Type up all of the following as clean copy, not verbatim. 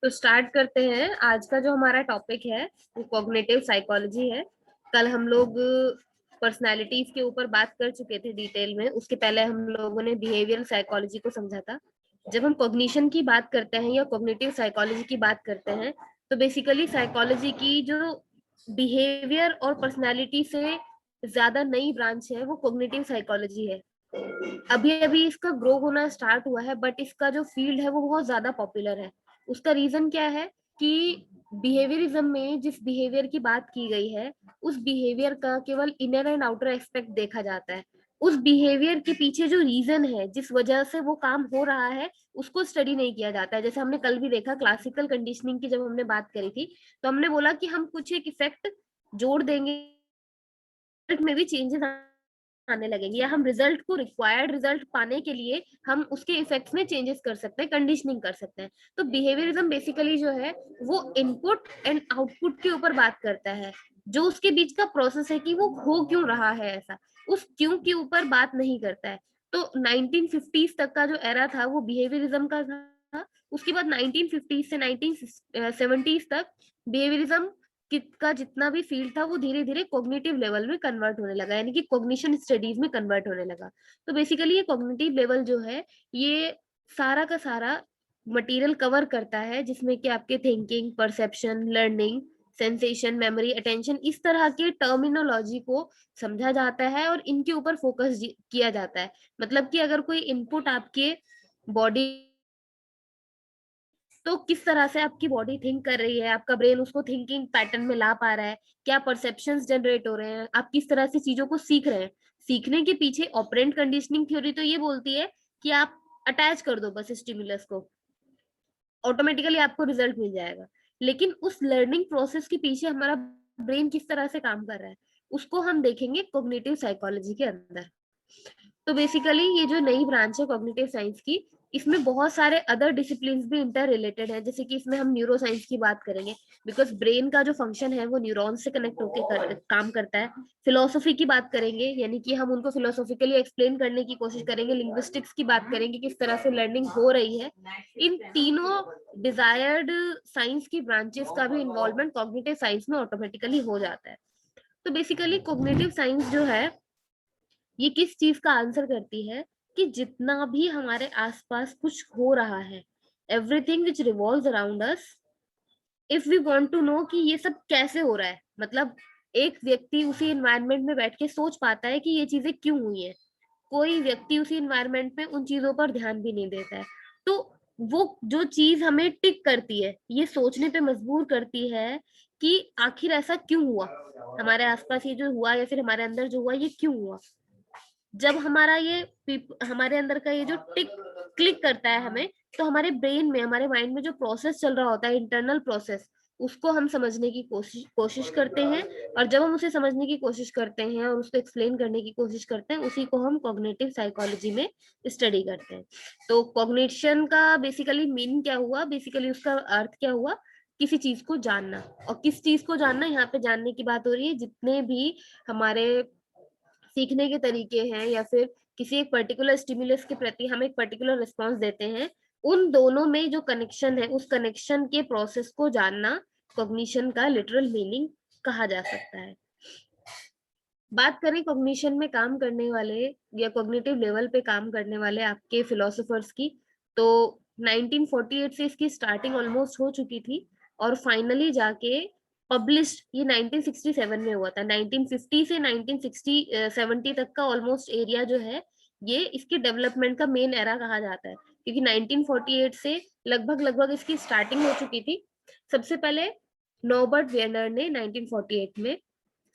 तो स्टार्ट करते हैं। आज का जो हमारा टॉपिक है वो कॉग्निटिव साइकोलॉजी है। कल हम लोग पर्सनालिटीज के ऊपर बात कर चुके थे डिटेल में। उसके पहले हम लोगों ने बिहेवियरल साइकोलॉजी को समझा था। जब हम कॉग्निशन की बात करते हैं या कॉग्निटिव साइकोलॉजी की बात करते हैं तो बेसिकली साइकोलॉजी की जो बिहेवियर और पर्सनालिटी से ज्यादा नई ब्रांच है वो कॉग्निटिव साइकोलॉजी है। अभी अभी इसका ग्रो होना स्टार्ट हुआ है, बट इसका जो फील्ड है वो बहुत ज्यादा पॉपुलर है। उसका रीजन क्या है कि बिहेवियरिज्म में जिस बिहेवियर की बात की गई है उस बिहेवियर का केवल इनर एंड आउटर एस्पेक्ट देखा जाता है। उस बिहेवियर के पीछे जो रीजन है जिस वजह से वो काम हो रहा है उसको स्टडी नहीं किया जाता है। जैसे हमने कल भी देखा क्लासिकल कंडीशनिंग की, जब हमने बात करी थी तो हमने बोला कि हम कुछ एक इफेक्ट जोड़ देंगे में भी चेंजेस आने लगेंगे, या हम रिजल्ट को रिक्वायर्ड रिजल्ट पाने के लिए हम उसके इफेक्ट्स में चेंजेस कर सकते हैं, कंडीशनिंग कर सकते हैं। तो बिहेवियरिज्म बेसिकली जो है वो इनपुट एंड आउटपुट के ऊपर बात करता है। जो उसके बीच का प्रोसेस है कि वो हो क्यों रहा है ऐसा, उस क्यों के ऊपर बात नहीं करता है। तो 1950s तक का जो एरा था वो बिहेवियरिज्म का था। उसके बाद 1950s से 1970s तक बिहेवियरिज्म का जितना भी फील्ड था वो धीरे धीरे कॉग्निटिव लेवल में कन्वर्ट होने लगा, यानी कि कॉग्निशन स्टडीज में कन्वर्ट होने लगा। तो बेसिकली ये कॉग्निटिव लेवल जो है ये सारा का सारा मटेरियल कवर करता है, जिसमें कि आपके thinking, perception, learning, sensation, memory, attention, इस तरह के टर्मिनोलॉजी को समझा जाता है और इनके ऊपर फोकस किया जाता है। मतलब कि अगर कोई इनपुट आपके बॉडी, तो किस तरह से आपकी बॉडी थिंक कर रही है, आपका ब्रेन उसको थिंकिंग पैटर्न में ला पा रहा है, क्या परसेप्शंस जनरेट हो रहे हैं, आप किस तरह से चीजों को सीख रहे हैं। सीखने के पीछे ऑपरेंट कंडीशनिंग थ्योरी तो ये बोलती है कि आप अटैच कर दो बस स्टिमुलस को, ऑटोमेटिकली आपको रिजल्ट मिल जाएगा। लेकिन उस लर्निंग प्रोसेस के पीछे हमारा ब्रेन किस तरह से काम कर रहा है उसको हम देखेंगे कॉग्निटिव साइकोलॉजी के अंदर। तो बेसिकली ये जो नई ब्रांच है कॉग्निटिव साइंस की, इसमें बहुत सारे अदर डिसिप्लिन भी इंटर रिलेटेड है। जैसे कि इसमें हम न्यूरो साइंस की बात करेंगे, बिकॉज ब्रेन का जो फंक्शन है वो न्यूरॉन से कनेक्ट होकर काम करता है। फिलोसफी की बात करेंगे, यानी कि हम उनको फिलोसॉफिकली एक्सप्लेन करने की कोशिश करेंगे। लिंग्विस्टिक्स की बात करेंगे, किस तरह से लर्निंग हो रही है। इन तीनों डिजायर्ड साइंस की ब्रांचेस का भी इन्वॉल्वमेंट कॉग्निटिव साइंस में ऑटोमेटिकली हो जाता है। तो बेसिकली कॉग्निटिव साइंस जो है ये किस चीज का आंसर करती है कि जितना भी हमारे आसपास कुछ हो रहा है, everything which revolves around us, if we want to know कि ये सब कैसे हो रहा है, मतलब एक व्यक्ति उसी एनवायरनमेंट में बैठ के सोच पाता है कि ये चीजें क्यों हुई है। कोई व्यक्ति उसी एनवायरनमेंट में उन चीजों पर ध्यान भी नहीं देता है। तो वो जो चीज हमें टिक करती है, ये सोचने पे मजबूर करती है कि आखिर ऐसा क्यों हुआ, हमारे आसपास ये जो हुआ या फिर हमारे अंदर जो हुआ ये क्यों हुआ। जब हमारा ये हमारे अंदर का ये जो टिक क्लिक करता है हमें, तो हमारे ब्रेन में, हमारे माइंड में जो प्रोसेस चल रहा होता है, इंटरनल प्रोसेस, उसको हम समझने की कोशिश करते हैं। और जब हम उसे समझने की कोशिश करते हैं और उसको एक्सप्लेन करने की कोशिश करते हैं, उसी को हम कॉग्निटिव साइकोलॉजी में स्टडी करते हैं। तो कॉग्निशन का बेसिकली मीनिंग क्या हुआ, बेसिकली उसका अर्थ क्या हुआ, किसी चीज को जानना। और किस चीज को जानना, यहाँ पे जानने की बात हो रही है जितने भी हमारे सीखने के तरीके हैं या फिर किसी एक पर्टिकुलर स्टिमुलस के प्रति हम एक पर्टिकुलर रिस्पॉन्स देते हैं, उन दोनों में जो कनेक्शन है उस कनेक्शन के प्रोसेस को जानना कॉग्निशन का लिटरल मीनिंग कहा जा सकता है। बात करें कॉग्निशन में काम करने वाले या कॉग्निटिव लेवल पे काम करने वाले आपके फिलोसोफर्स की, तो 1948 से इसकी स्टार्टिंग ऑलमोस्ट हो चुकी थी और फाइनली जाके पब्लिश्ड ये 1967 में हुआ था। 1950 से 1970 तक का ऑलमोस्ट एरिया जो है ये इसके डेवलपमेंट का मेन एरा कहा जाता है, क्योंकि 1948 से लगभग लगभग इसकी स्टार्टिंग हो चुकी थी। सबसे पहले नॉर्बर्ट वेनर ने 1948 में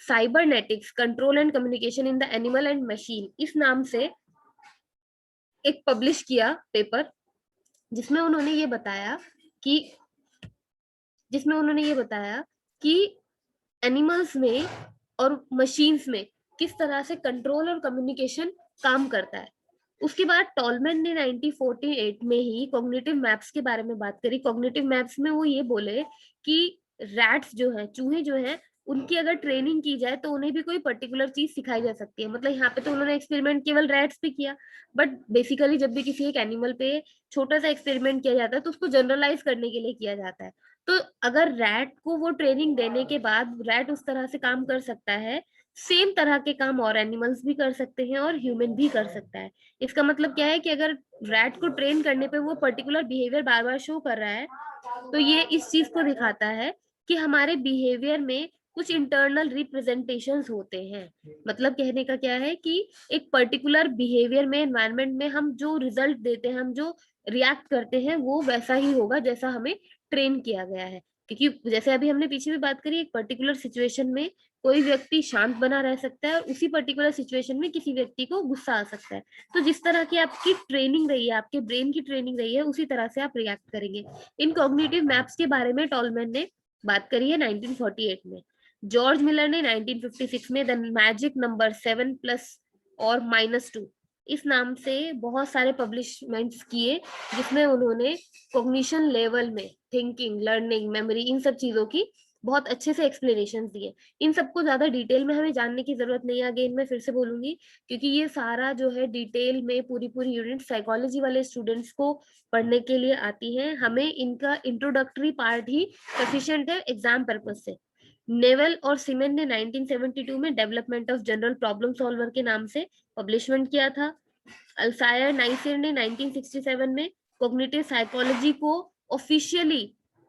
cybernetics, control and communication in the animal and machine, इस नाम से एक पब्लिश किया पेपर, जिसमें उन्होंने ये बताया कि जिसमें उन्होंने ये बताया कि एनिमल्स में और मशीन्स में किस तरह से कंट्रोल और कम्युनिकेशन काम करता है। उसके बाद टॉलमैन ने 1948 में ही कॉग्निटिव मैप्स के बारे में बात करी। कॉग्निटिव मैप्स में वो ये बोले कि रैट्स जो है, चूहे जो है, उनकी अगर ट्रेनिंग की जाए तो उन्हें भी कोई पर्टिकुलर चीज सिखाई जा सकती है। मतलब यहाँ पे तो उन्होंने एक्सपेरिमेंट केवल रैट्स पे किया, बट बेसिकली जब भी किसी एक एनिमल पे छोटा सा एक्सपेरिमेंट किया जाता है तो उसको जनरलाइज करने के लिए किया जाता है। तो अगर रैट को वो ट्रेनिंग देने के बाद रैट उस तरह से काम कर सकता है, सेम तरह के काम और एनिमल्स भी कर सकते हैं और ह्यूमन भी कर सकता है। इसका मतलब क्या है कि अगर रैट को ट्रेन करने पे वो पर्टिकुलर बिहेवियर बार बार शो कर रहा है, तो ये इस चीज को दिखाता है कि हमारे बिहेवियर में कुछ इंटरनल रिप्रेजेंटेशंस होते हैं। मतलब कहने का क्या है कि एक पर्टिकुलर बिहेवियर में, एनवायरनमेंट में हम जो रिजल्ट देते हैं, हम जो रिएक्ट करते हैं, वो वैसा ही होगा जैसा हमें ट्रेन किया गया है। क्योंकि जैसे अभी हमने पीछे भी बात करी, एक पर्टिकुलर सिचुएशन में कोई व्यक्ति शांत बना रह सकता है और उसी पर्टिकुलर सिचुएशन में किसी व्यक्ति को गुस्सा आ सकता है। तो जिस तरह की आपकी ट्रेनिंग रही है, आपके ब्रेन की ट्रेनिंग रही है, उसी तरह से आप रिएक्ट करेंगे। इन कॉग्निटिव मैप्स के बारे में टॉलमैन ने बात करी है 1948 में। जॉर्ज मिलर ने 1956 में द मैजिक नंबर 7 प्लस और -2 इस नाम से बहुत सारे पब्लिशमेंट्स किए, जिसमें उन्होंने कॉग्निशन लेवल में थिंकिंग, लर्निंग, मेमोरी, इन सब चीजों की बहुत अच्छे से एक्सप्लेनेशन दिए। इन सबको ज्यादा डिटेल में हमें जानने की जरूरत नहीं है, अगेन मैं फिर से बोलूंगी, क्योंकि ये सारा जो है डिटेल में पूरी पूरी यूनिट साइकोलॉजी वाले स्टूडेंट्स को पढ़ने के लिए आती है। हमें इनका इंट्रोडक्टरी पार्ट ही सफिशिएंट है एग्जाम पर्पज से। नेवल और सीमेन ने 1972 में development of general problem solver के नाम से पब्लिशमेंट किया था। अल्सायर नाइसर ने 1967 में कॉग्निटिव साइकोलॉजी को ऑफिशियली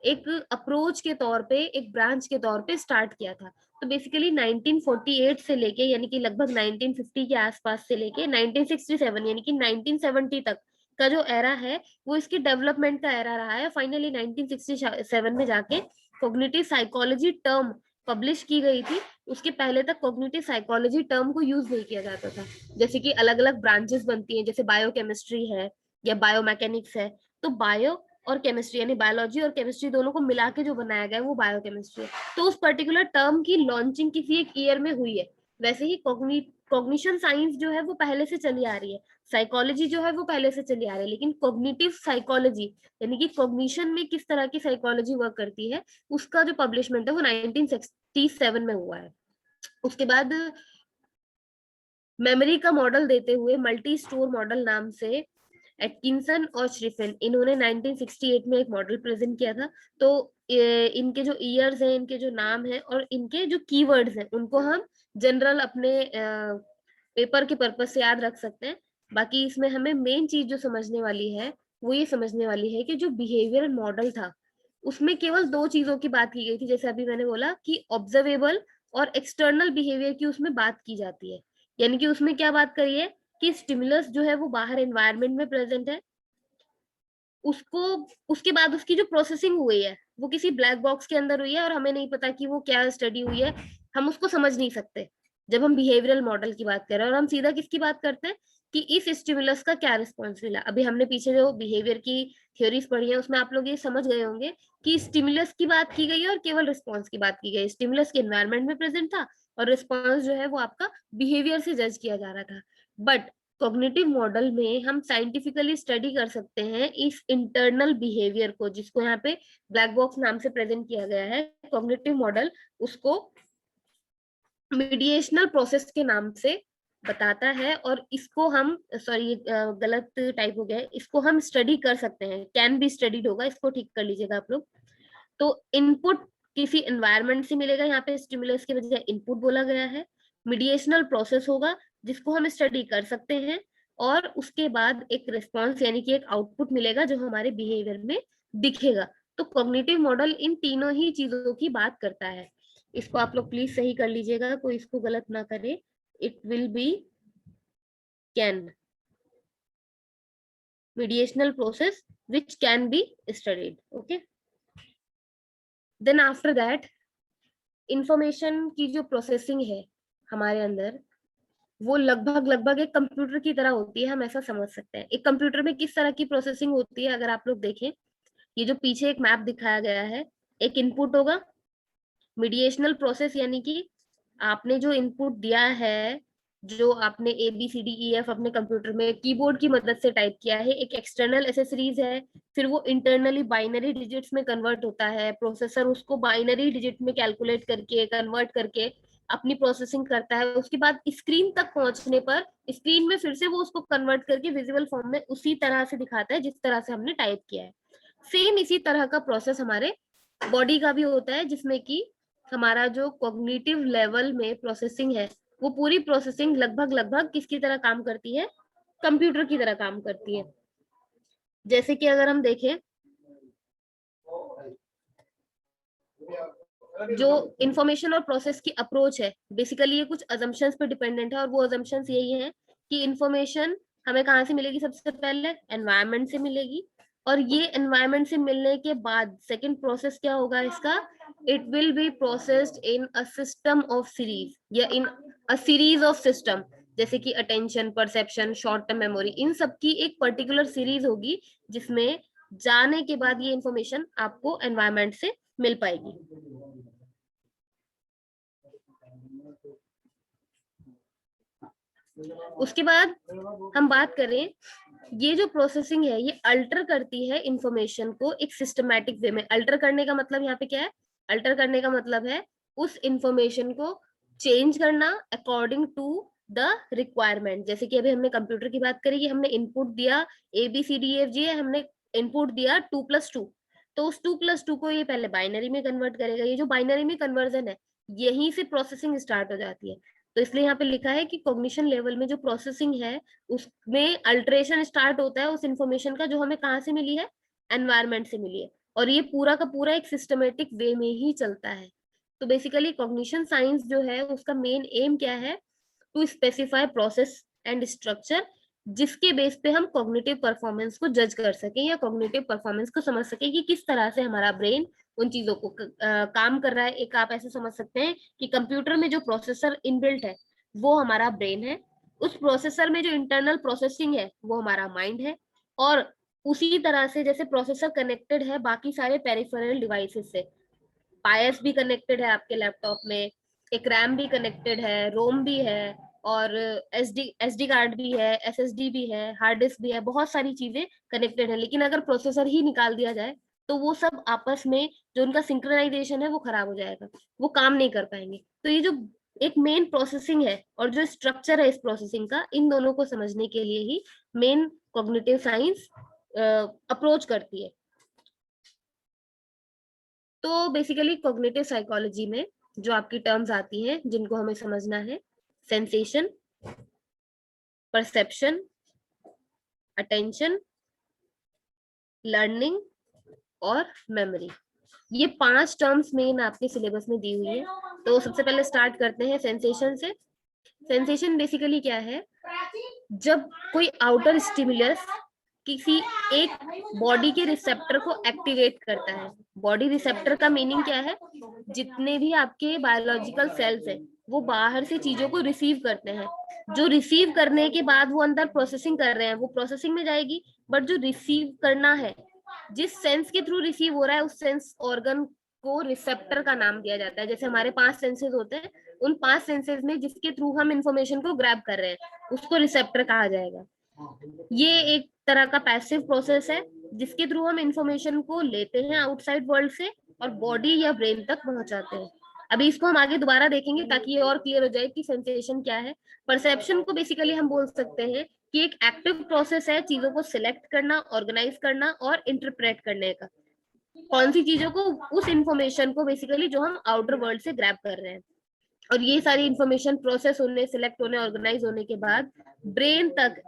एक अप्रोच के तौर पे, एक ब्रांच के तौर पे स्टार्ट किया था। तो बेसिकली 1948 से लेके, यानी कि लगभग 1950 के आसपास से लेके 1967 यानी कि 1970 तक का जो एरा है, वो इसकी डेवलपमेंट का एरा रहा है। फाइनली 1967 में जाके कॉग्निटिव साइकोलॉजी टर्म पब्लिश की गई थी। उसके पहले तक कॉग्निटिव साइकोलॉजी टर्म को यूज नहीं किया जाता था। जैसे कि अलग अलग ब्रांचेस बनती हैं, जैसे बायोकेमिस्ट्री है या बायोमैकेनिक्स है, तो बायो और केमिस्ट्री यानी बायोलॉजी और केमिस्ट्री दोनों को मिला के जो बनाया गया है वो बायोकेमिस्ट्री है। तो उस पर्टिकुलर टर्म की लॉन्चिंग किसी एक ईयर में हुई है। वैसे ही कॉग्निशन साइंस जो है वो पहले से चली आ रही है, साइकोलॉजी जो है वो पहले से चली आ रही है, लेकिन कॉग्निटिव साइकोलॉजी यानी कि कॉग्निशन में किस तरह की साइकोलॉजी वर्क करती है, उसका जो पब्लिशमेंट है वो 1967 में हुआ है। उसके बाद मेमोरी का मॉडल देते हुए मल्टी स्टोर मॉडल नाम से एटकिंसन और श्रिफिन, इन्होंने 1968 में एक मॉडल प्रेजेंट किया था। तो इनके जो ईयर्स हैं, इनके जो नाम है और इनके जो कीवर्ड्स हैं, उनको हम जनरल अपने पेपर के पर्पज से याद रख सकते हैं। बाकी इसमें हमें मेन चीज जो समझने वाली है, वो ये समझने वाली है कि जो बिहेवियर मॉडल था, उसमें केवल दो चीजों की बात की गई थी। जैसे अभी मैंने बोला कि ऑब्जर्वेबल और एक्सटर्नल बिहेवियर की उसमें बात की जाती है। यानी कि उसमें क्या बात करी है कि स्टिमुलस जो है वो बाहर एनवायरनमेंट में प्रेजेंट है, उसको, उसके बाद उसकी जो प्रोसेसिंग हुई है वो किसी ब्लैक बॉक्स के अंदर हुई है और हमें नहीं पता कि वो क्या स्टडी हुई है, हम उसको समझ नहीं सकते जब हम बिहेवियरल मॉडल की बात कर रहे हैं। और हम सीधा किसकी बात करते हैं कि इस स्टिमुलस का क्या रिस्पॉन्स मिला। अभी हमने पीछे जो बिहेवियर की थ्योरीज पढ़ी है उसमें आप लोग ये समझ गए होंगे कि स्टिमुलस की बात की गई है और केवल रिस्पॉन्स की बात की गई। स्टिमुलस के एनवायरनमेंट में प्रेजेंट था और रिस्पॉन्स जो है वो आपका बिहेवियर से जज किया जा रहा था। बट कॉग्निटिव मॉडल में हम साइंटिफिकली स्टडी कर सकते हैं इस इंटरनल बिहेवियर को, जिसको यहाँ पे ब्लैक बॉक्स नाम से प्रेजेंट किया गया है। कॉग्निटिव मॉडल उसको मीडिएशनल प्रोसेस के नाम से बताता है और इसको हम, सॉरी गलत टाइप हो गया है, इसको हम स्टडी कर सकते हैं, कैन बी स्टडीड होगा, इसको ठीक कर लीजिएगा आप लोग। तो इनपुट किसी एनवायरनमेंट से मिलेगा, यहाँ पे स्टिमुलस की बजाय इनपुट बोला गया है। मीडिएशनल प्रोसेस होगा जिसको हम स्टडी कर सकते हैं और उसके बाद एक रिस्पॉन्स यानी कि एक आउटपुट मिलेगा जो हमारे बिहेवियर में दिखेगा। तो कॉग्निटिव मॉडल इन तीनों ही चीजों की बात करता है। इसको आप लोग प्लीज सही कर लीजिएगा, कोई इसको गलत ना करे। It will B can, mediational process which can be studied. Okay, then after that information की जो प्रोसेसिंग है हमारे अंदर, वो लगभग लगभग एक कंप्यूटर की तरह होती है, हम ऐसा समझ सकते हैं। एक कंप्यूटर में किस तरह की प्रोसेसिंग होती है, अगर आप लोग देखें, ये जो पीछे एक मैप दिखाया गया है, एक इनपुट होगा, मीडिएशनल प्रोसेस यानी कि आपने जो इनपुट दिया है जो आपने ABCDEF अपने कंप्यूटर में कीबोर्ड की मदद से टाइप किया है, एक एक्सटर्नल एसेसरीज है। फिर वो इंटरनली बाइनरी डिजिट्स में कन्वर्ट होता है, प्रोसेसर उसको बाइनरी डिजिट में कैलकुलेट करके कन्वर्ट करके अपनी प्रोसेसिंग करता है। उसके बाद स्क्रीन तक पहुंचने पर स्क्रीन में फिर से वो उसको कन्वर्ट करके विजिबल फॉर्म में उसी तरह से दिखाता है जिस तरह से हमने टाइप किया है। सेम इसी तरह का प्रोसेस हमारे बॉडी का भी होता है, जिसमें कि हमारा जो कॉग्निटिव लेवल में प्रोसेसिंग है, वो पूरी प्रोसेसिंग लगभग लगभग किसकी तरह काम करती है, कंप्यूटर की तरह काम करती है। जैसे कि अगर हम देखें, जो इंफॉर्मेशन और प्रोसेस की अप्रोच है, बेसिकली ये कुछ अजम्पशंस पे डिपेंडेंट है, और वो अजम्पशंस यही है कि इंफॉर्मेशन हमें कहाँ से मिलेगी, सबसे पहले एनवायरनमेंट से मिलेगी, और ये एनवायरनमेंट से मिलने के बाद सेकंड प्रोसेस क्या होगा इसका, it will be processed in a system of series या in a series of system, जैसे कि attention, perception, short term memory, इन सब की एक पर्टिकुलर सीरीज होगी जिसमें जाने के बाद ये इंफॉर्मेशन आपको एनवायरनमेंट से मिल पाएगी। उसके बाद हम बात करें, ये जो प्रोसेसिंग है ये अल्टर करती है इंफॉर्मेशन को एक सिस्टमैटिक वे में। अल्टर करने का मतलब यहाँ पे क्या है, अल्टर करने का मतलब है उस इंफॉर्मेशन को चेंज करना अकॉर्डिंग टू द रिक्वायरमेंट। जैसे कि अभी हमने कंप्यूटर की बात करी कि हमने इनपुट दिया ABCDEFG है, हमने इनपुट दिया 2+2, तो उस 2+2 को ये पहले बाइनरी में कन्वर्ट करेगा। ये जो बाइनरी में कन्वर्जन है, यहीं से प्रोसेसिंग स्टार्ट हो जाती है। तो इसलिए यहाँ पे लिखा है कि कॉग्निशन लेवल में जो प्रोसेसिंग है उसमें अल्टरेशन स्टार्ट होता है उस इंफॉर्मेशन का जो हमें कहाँ से मिली है, एनवायरनमेंट से मिली है, और ये पूरा का पूरा एक सिस्टमेटिक वे में ही चलता है। तो बेसिकली कॉग्निशन साइंस जो है उसका मेन एम क्या है, to specify process and structure, जिसके बेस पे हम कॉग्निटिव परफॉर्मेंस को जज कर सकें या कॉग्निटिव परफॉर्मेंस को समझ सकें कि किस तरह से हमारा ब्रेन उन चीजों को काम कर रहा है। एक आप ऐसे समझ सकते हैं कि कंप्यूटर में जो प्रोसेसर इनबिल्ट है वो हमारा ब्रेन है, उस प्रोसेसर में जो इंटरनल प्रोसेसिंग है वो हमारा माइंड है, और उसी तरह से जैसे प्रोसेसर कनेक्टेड है बाकी सारे पेरिफेरल डिवाइसेस से, पायस भी कनेक्टेड है आपके लैपटॉप में, एक रैम भी कनेक्टेड है, रोम भी है, और एसडी कार्ड भी है, SSD भी है, हार्ड डिस्क भी है, बहुत सारी चीजें कनेक्टेड है। लेकिन अगर प्रोसेसर ही निकाल दिया जाए तो वो सब आपस में जो उनका सिंक्रोनाइजेशन है वो खराब हो जाएगा, वो काम नहीं कर पाएंगे। तो ये जो एक मेन प्रोसेसिंग है और जो स्ट्रक्चर है इस प्रोसेसिंग का, इन दोनों को समझने के लिए ही मेन कॉग्निटिव साइंस अप्रोच करती है। तो बेसिकली कॉग्निटिव साइकोलॉजी में जो आपकी टर्म्स आती हैं जिनको हमें समझना है, सेंसेशन, परसेप्शन, अटेंशन, लर्निंग और मेमोरी, ये 5 टर्म्स मेन आपके सिलेबस में दी हुई है। तो सबसे पहले स्टार्ट करते हैं सेंसेशन से। सेंसेशन बेसिकली क्या है, जब कोई आउटर स्टिमुलस किसी एक बॉडी के रिसेप्टर को एक्टिवेट करता है। बॉडी रिसेप्टर का मीनिंग क्या है, जितने भी आपके बायोलॉजिकल सेल्स हैं वो बाहर से चीजों को रिसीव करते हैं, जो रिसीव करने के बाद वो अंदर प्रोसेसिंग कर रहे हैं, वो प्रोसेसिंग में जाएगी। बट जो रिसीव करना है, जिस सेंस के थ्रू रिसीव हो रहा है, उस सेंस ऑर्गन को रिसेप्टर का नाम दिया जाता है। जैसे हमारे 5 सेंसेस होते हैं, उन 5 सेंसेस में जिसके थ्रू हम इंफॉर्मेशन को ग्रैब कर रहे हैं उसको रिसेप्टर कहा जाएगा। ये एक तरह का पैसिव प्रोसेस है जिसके थ्रू हम इंफॉर्मेशन को लेते हैं आउटसाइड वर्ल्ड से और बॉडी या ब्रेन तक पहुंचाते हैं। अभी इसको हम आगे दोबारा देखेंगे ताकि ये और क्लियर हो जाए कि सेंसेशन क्या है। परसेप्शन को बेसिकली हम बोल सकते हैं कि एक एक्टिव प्रोसेस है चीजों को सिलेक्ट करना, ऑर्गेनाइज करना और इंटरप्रेट करने का। कौन सी चीजों को, उस इंफॉर्मेशन को बेसिकली जो हम आउटर वर्ल्ड से ग्रैब कर रहे हैं। और ये सारी इंफॉर्मेशन प्रोसेस होने, सिलेक्ट होने, ऑर्गेनाइज होने के बाद ब्रेन तक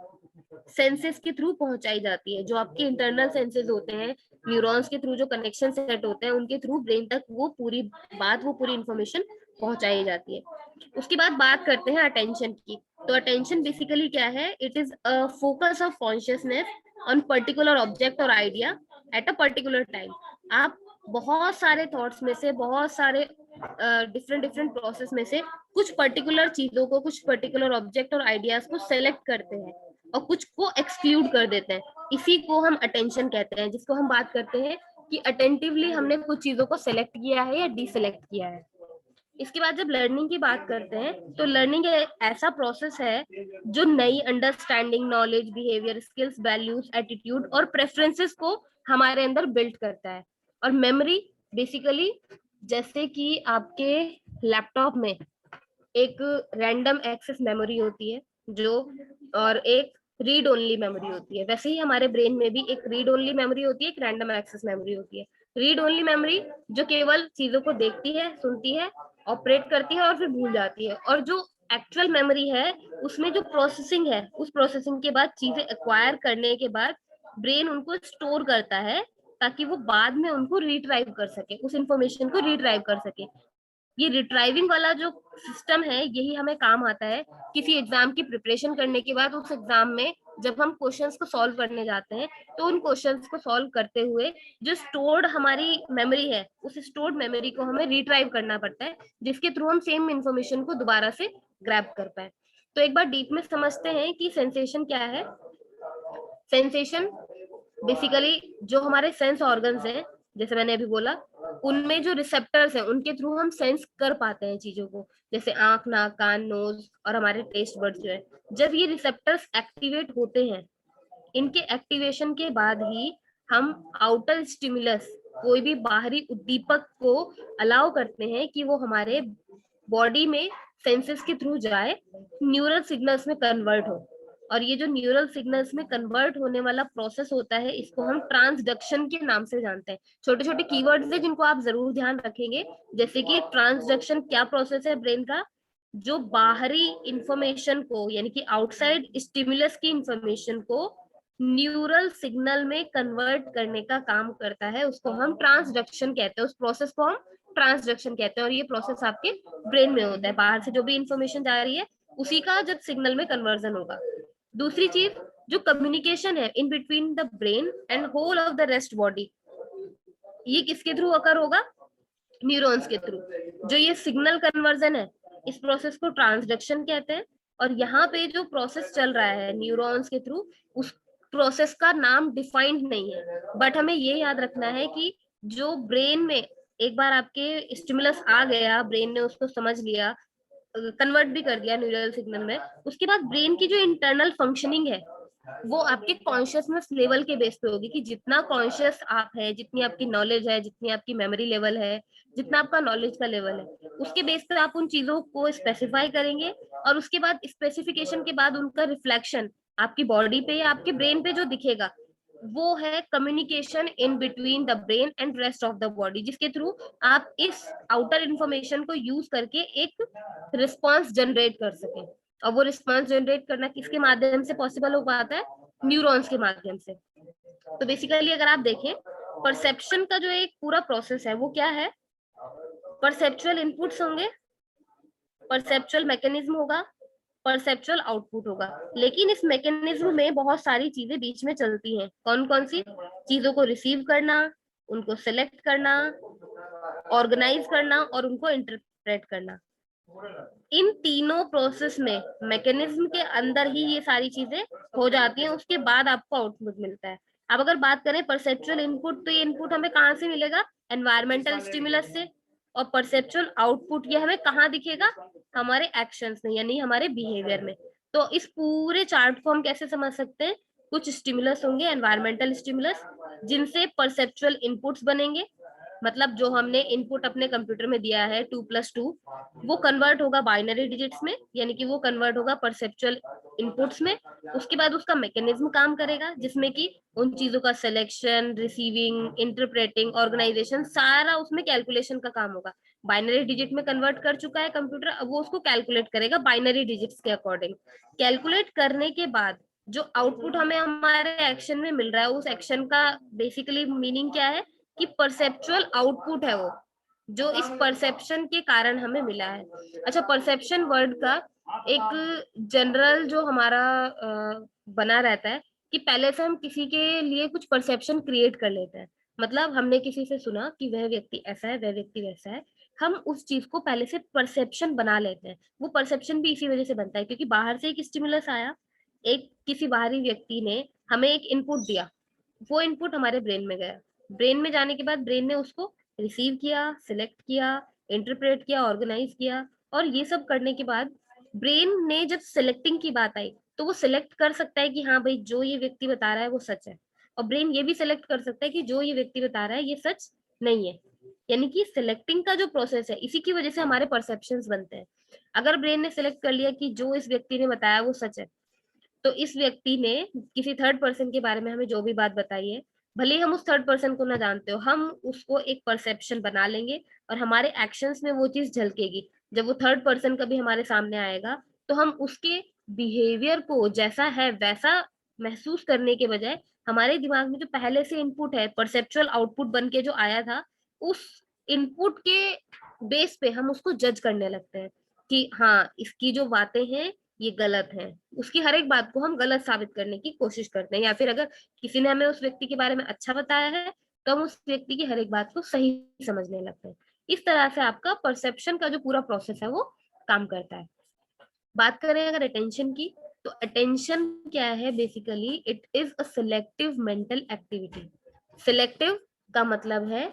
सेंसेस के थ्रू पहुंचाई जाती है। जो आपके इंटरनल सेंसेस होते हैं, न्यूरॉन्स के थ्रू जो कनेक्शन सेट होते हैं, उनके थ्रू ब्रेन तक वो पूरी बात, वो पूरी इंफॉर्मेशन पहुंचाई जाती है। उसके बाद बात करते हैं अटेंशन की। तो अटेंशन बेसिकली क्या है, it is a focus of consciousness on particular object और idea at a particular time. आप बहुत सारे थॉट्स में से, बहुत सारे डिफरेंट डिफरेंट प्रोसेस में से कुछ पर्टिकुलर चीजों को, कुछ पर्टिकुलर ऑब्जेक्ट और आइडियाज को सेलेक्ट करते हैं और कुछ को एक्सक्लूड कर देते हैं। इसी को हम अटेंशन कहते हैं, जिसको हम बात करते हैं कि अटेंटिवली हमने कुछ चीजों को सेलेक्ट किया है या डिसेलेक्ट किया है। इसके बाद जब लर्निंग की बात करते हैं तो लर्निंग ऐसा प्रोसेस है जो नई understanding, knowledge, behaviour, skills, values, attitude और प्रेफरेंसेस को हमारे अंदर बिल्ड करता है। और मेमोरी बेसिकली जैसे कि आपके लैपटॉप में एक रैंडम एक्सेस मेमोरी होती है जो, और एक रीड ओनली मेमोरी होती है, वैसे ही हमारे ब्रेन में भी एक रीड ओनली मेमोरी होती है, एक रैंडम एक्सेस मेमोरी होती है। रीड ओनली मेमोरी जो केवल चीजों को देखती है, सुनती है, ऑपरेट करती है और फिर भूल जाती है। और जो एक्चुअल मेमोरी है उसमें जो प्रोसेसिंग है, उस प्रोसेसिंग के बाद चीजें एक्वायर करने के बाद ब्रेन उनको स्टोर करता है ताकि वो बाद में उनको रिट्राइव कर सके, उस इंफॉर्मेशन को रिट्राइव कर सके। ये रिट्राइविंग वाला जो सिस्टम है यही हमें काम आता है किसी एग्जाम की प्रिपरेशन करने के बाद। उस एग्जाम में जब हम क्वेश्चंस को सॉल्व करने जाते हैं तो उन क्वेश्चंस को सॉल्व करते हुए जो स्टोर्ड हमारी मेमोरी है, उस स्टोर्ड मेमोरी को हमें रिट्राइव करना पड़ता है, जिसके थ्रू हम सेम इंफॉर्मेशन को दोबारा से ग्रैब कर पाए। तो एक बार डीप में समझते हैं कि सेंसेशन क्या है। सेंसेशन बेसिकली जो हमारे सेंस ऑर्गन्स हैं, जैसे मैंने अभी बोला, उनमें जो रिसेप्टर्स हैं उनके थ्रू हम सेंस कर पाते हैं चीजों को, जैसे आंख, नाक, कान, नोज और हमारे टेस्ट बड्स जो है। जब ये रिसेप्टर्स एक्टिवेट होते हैं, इनके एक्टिवेशन के बाद ही हम आउटर स्टिमुलस, कोई भी बाहरी उद्दीपक को अलाउ करते हैं कि वो हमारे बॉडी में सेंसेस के थ्रू जाए, न्यूरल सिग्नल्स में कन्वर्ट हो। और ये जो न्यूरल सिग्नल्स में कन्वर्ट होने वाला प्रोसेस होता है, इसको हम ट्रांसडक्शन के नाम से जानते हैं। छोटे छोटे कीवर्ड्स हैं जिनको आप जरूर ध्यान रखेंगे, जैसे कि ट्रांसडक्शन क्या प्रोसेस है ब्रेन का, जो बाहरी इंफॉर्मेशन को यानी कि आउटसाइड स्टिमुलस की इंफॉर्मेशन को न्यूरल सिग्नल में कन्वर्ट करने का काम करता है, उसको हम ट्रांसडक्शन कहते हैं। उस प्रोसेस को हम ट्रांसडक्शन कहते हैं। और ये प्रोसेस आपके ब्रेन में होता है, बाहर से जो भी इंफॉर्मेशन जा रही है उसी का जब सिग्नल में कन्वर्जन होगा। दूसरी चीज, जो कम्युनिकेशन है in between the brain and whole of the rest body, ये किसके थ्रू अकर होगा? न्यूरॉन्स के थ्रू। जो ये सिग्नल कन्वर्जन है, इस प्रोसेस को ट्रांसडक्शन कहते हैं। और यहाँ पे जो प्रोसेस चल रहा है न्यूरॉन्स के थ्रू, उस प्रोसेस का नाम डिफाइंड नहीं है, बट हमें ये याद रखना है कि जो ब्रेन में एक बार आपके स्टिमुलस आ गया, ब्रेन ने उसको समझ लिया, कन्वर्ट भी कर दिया न्यूरल सिग्नल में, उसके बाद ब्रेन की जो इंटरनल फंक्शनिंग है वो आपके कॉन्शियसनेस लेवल के बेस पे होगी कि जितना कॉन्शियस आप है, जितनी आपकी नॉलेज है, जितनी आपकी मेमोरी लेवल है, जितना आपका नॉलेज का लेवल है, उसके बेस पे आप उन चीजों को स्पेसिफाई करेंगे। और उसके बाद स्पेसिफिकेशन के बाद उनका रिफ्लेक्शन आपकी बॉडी पे या आपके ब्रेन पे जो दिखेगा, वो है communication in between the brain and rest of the body, जिसके थ्रू आप इस आउटर इंफॉर्मेशन को यूज करके एक रिस्पॉन्स जनरेट कर सके। और वो रिस्पॉन्स जनरेट करना किसके माध्यम से पॉसिबल हो पाता है? न्यूरॉन्स के माध्यम से। तो बेसिकली अगर आप देखें, परसेप्शन का जो एक पूरा प्रोसेस है वो क्या है? परसेप्चुअल इनपुट्स होंगे, परसेप्चुअल मैकेनिज्म होगा, परसेप्चुअल आउटपुट होगा। लेकिन इस मैकेनिज्म में बहुत सारी चीजें बीच में चलती हैं। कौन कौन सी? चीजों को रिसीव करना, उनको सिलेक्ट करना, ऑर्गेनाइज करना और उनको इंटरप्रेट करना। इन तीनों प्रोसेस में मैकेनिज्म के अंदर ही ये सारी चीजें हो जाती हैं, उसके बाद आपको आउटपुट मिलता है। अब अगर बात करें परसेप्चुअल इनपुट, तो ये इनपुट हमें कहाँ से मिलेगा? एनवायरमेंटल स्टिमुलस से। और परसेप्चुअल आउटपुट ये हमें कहाँ दिखेगा? हमारे एक्शंस में, यानी हमारे बिहेवियर में। तो इस पूरे चार्ट को हम कैसे समझ सकते हैं? कुछ स्टिमुलस होंगे, एनवायरमेंटल स्टिमुलस, जिनसे परसेप्चुअल इनपुट्स बनेंगे। मतलब जो हमने इनपुट अपने कंप्यूटर में दिया है 2+2, वो कन्वर्ट होगा बाइनरी डिजिट्स में, यानी कि वो कन्वर्ट होगा परसेप्चुअल इनपुट्स में। उसके बाद उसका मैकेनिज्म काम करेगा, जिसमें कि उन चीजों का सिलेक्शन, रिसीविंग, इंटरप्रेटिंग, ऑर्गेनाइजेशन, सारा उसमें कैलकुलेशन का काम होगा। बाइनरी डिजिट में कन्वर्ट कर चुका है कंप्यूटर, अब वो उसको कैलकुलेट करेगा बाइनरी डिजिट्स के अकॉर्डिंग। कैलकुलेट करने के बाद जो आउटपुट हमें हमारे एक्शन में मिल रहा है, उस एक्शन का बेसिकली मीनिंग क्या है? कि परसेप्चुअल आउटपुट है वो, जो इस परसेप्शन के कारण हमें मिला है। अच्छा, परसेप्शन वर्ड का एक जनरल जो हमारा बना रहता है कि पहले से हम किसी के लिए कुछ परसेप्शन क्रिएट कर लेते हैं। मतलब हमने किसी से सुना कि वह व्यक्ति ऐसा है, वह व्यक्ति वैसा है, हम उस चीज को पहले से परसेप्शन बना लेते हैं। वो परसेप्शन भी इसी वजह से बनता है क्योंकि बाहर से एक स्टिमुलस आया, एक किसी बाहरी व्यक्ति ने हमें एक इनपुट दिया, वो इनपुट हमारे ब्रेन में गया, ब्रेन में जाने के बाद ब्रेन ने उसको रिसीव किया, सिलेक्ट किया, इंटरप्रेट किया, ऑर्गेनाइज किया, और ये सब करने के बाद ब्रेन ने जब सिलेक्टिंग की बात आई तो वो सिलेक्ट कर सकता है कि हाँ भाई जो ये व्यक्ति बता रहा है वो सच है, और ब्रेन ये भी सिलेक्ट कर सकता है कि जो ये व्यक्ति बता रहा है ये सच नहीं है। यानी कि सिलेक्टिंग का जो प्रोसेस है, इसी की वजह से हमारे परसेप्शंस बनते हैं। अगर ब्रेन ने सिलेक्ट कर लिया कि जो इस व्यक्ति ने बताया वो सच है, तो इस व्यक्ति ने किसी थर्ड पर्सन के बारे में हमें जो भी बात बताई है, भले ही हम उस थर्ड पर्सन को ना जानते हो, हम उसको एक परसेप्शन बना लेंगे और हमारे एक्शंस में वो चीज झलकेगी। जब वो थर्ड पर्सन कभी हमारे सामने आएगा तो हम उसके बिहेवियर को जैसा है वैसा महसूस करने के बजाय हमारे दिमाग में जो पहले से इनपुट है, परसेप्चुअल आउटपुट बन के जो आया था, उस इनपुट के बेस पे हम उसको जज करने लगते हैं कि हाँ इसकी जो बातें हैं ये गलत है। उसकी हर एक बात को हम गलत साबित करने की कोशिश करते हैं, या फिर अगर किसी ने हमें उस व्यक्ति के बारे में अच्छा बताया है तो हम उस व्यक्ति की हर एक बात को सही समझने लगते हैं। इस तरह से आपका परसेप्शन का जो पूरा प्रोसेस है वो काम करता है। बात करें अगर अटेंशन की, तो अटेंशन क्या है? Basically it is a selective mental activity. Selective का मतलब है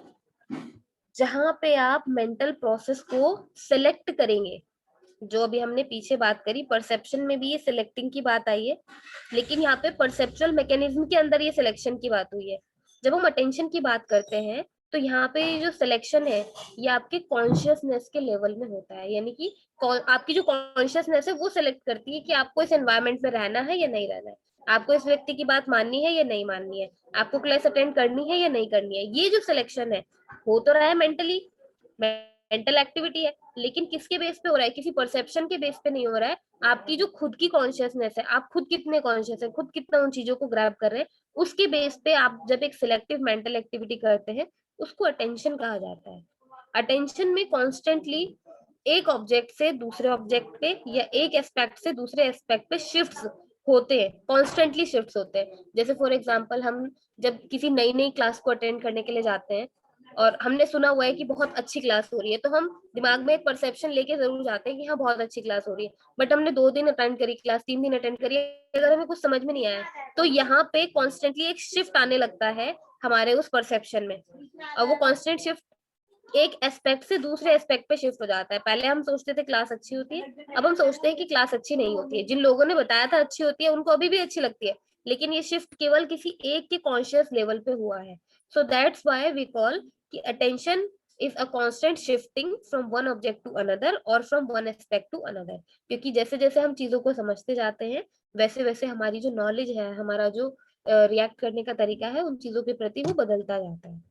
जहां पे आप मेंटल प्रोसेस को सिलेक्ट करेंगे। जो अभी हमने पीछे बात करी, परसेप्शन में भी ये सिलेक्टिंग की बात आई है, लेकिन यहाँ पे परसेप्चुअल मैकेनिज्म के अंदर ये सिलेक्शन की बात हुई है। जब हम अटेंशन की बात करते हैं तो यहाँ पे जो सिलेक्शन है ये आपके कॉन्शियसनेस के लेवल में होता है। यानी कि आपकी जो कॉन्शियसनेस है वो सिलेक्ट करती है कि आपको इस एनवायरमेंट में रहना है या नहीं रहना है, आपको इस व्यक्ति की बात माननी है या नहीं माननी है, आपको क्लास अटेंड करनी है या नहीं करनी है। ये जो सिलेक्शन है हो तो रहा है मेंटली, मेंटल एक्टिविटी है, लेकिन किसके बेस पे हो रहा है? किसी परसेप्शन के बेस पे नहीं हो रहा है। आपकी जो खुद की कॉन्शियसनेस है, आप खुद कितने कॉन्शियस है, खुद कितना उन चीजों को ग्रैब कर रहे हैं, उसके बेस पे आप जब एक सिलेक्टिव मेंटल एक्टिविटी करते हैं उसको अटेंशन कहा जाता है। अटेंशन में कॉन्स्टेंटली एक ऑब्जेक्ट से दूसरे ऑब्जेक्ट पे या एक एस्पेक्ट से दूसरे एस्पेक्ट पे शिफ्ट्स होते हैं, कॉन्स्टेंटली शिफ्ट्स होते हैं। जैसे फॉर एग्जांपल हम जब किसी नई नई क्लास को अटेंड करने के लिए जाते हैं और हमने सुना हुआ है कि बहुत अच्छी क्लास हो रही है, तो हम दिमाग में एक परसेप्शन लेके जरूर जाते हैं कि हाँ बहुत अच्छी क्लास हो रही है। बट हमने 2 दिन अटेंड करी क्लास, 3 दिन अटेंड करी, अगर हमें कुछ समझ में नहीं आया तो यहाँ पे कॉन्स्टेंटली एक शिफ्ट आने लगता है हमारे उस परसेप्शन में, और वो कॉन्स्टेंट शिफ्ट एक एस्पेक्ट से दूसरे एस्पेक्ट पे शिफ्ट हो जाता है। पहले हम सोचते थे क्लास अच्छी होती है, अब हम सोचते हैं कि क्लास अच्छी नहीं होती है। जिन लोगों ने बताया था अच्छी होती है उनको अभी भी अच्छी लगती है, लेकिन ये शिफ्ट केवल किसी एक के कॉन्शियस लेवल पे हुआ है। So that's why we call कि attention is a constant shifting from one object to another और from one aspect to another. क्योंकि जैसे जैसे हम चीजों को समझते जाते हैं वैसे वैसे हमारी जो नॉलेज है, हमारा जो रिएक्ट करने का तरीका है उन चीजों के प्रति वो बदलता जाता है।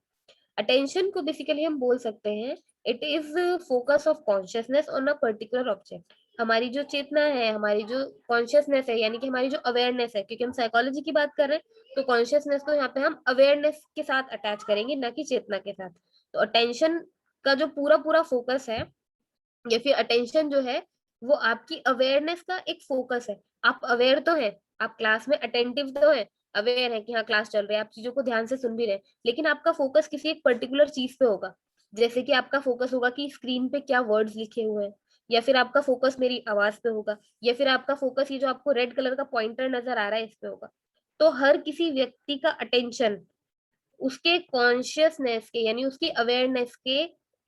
अटेंशन को बेसिकली हम बोल सकते हैं it is focus of consciousness on a particular object. हमारी जो चेतना है, हमारी जो कॉन्शियसनेस है, यानी कि हमारी जो अवेयरनेस है, क्योंकि हम साइकोलॉजी की बात कर रहे हैं तो कॉन्शियसनेस को यहाँ पे हम अवेयरनेस के साथ अटैच करेंगे, ना कि चेतना के साथ। तो अटेंशन का जो पूरा पूरा फोकस है या फिर अटेंशन जो है वो आपकी अवेयरनेस का एक फोकस है। आप अवेयर तो है, आप क्लास में अटेंटिव तो है, अवेयर है कि हाँ क्लास चल रही है, आप चीजों को ध्यान से सुन भी रहे हैं, लेकिन आपका फोकस किसी एक पर्टिकुलर चीज पे होगा। जैसे कि आपका फोकस होगा कि स्क्रीन पे क्या वर्ड्स लिखे हुए हैं, या फिर आपका फोकस मेरी आवाज पे होगा, या फिर आपका फोकस ये जो आपको रेड कलर का पॉइंटर नजर आ रहा है इस पे होगा। तो हर किसी व्यक्ति का अटेंशन उसके कॉन्शियसनेस के यानी उसकी अवेयरनेस के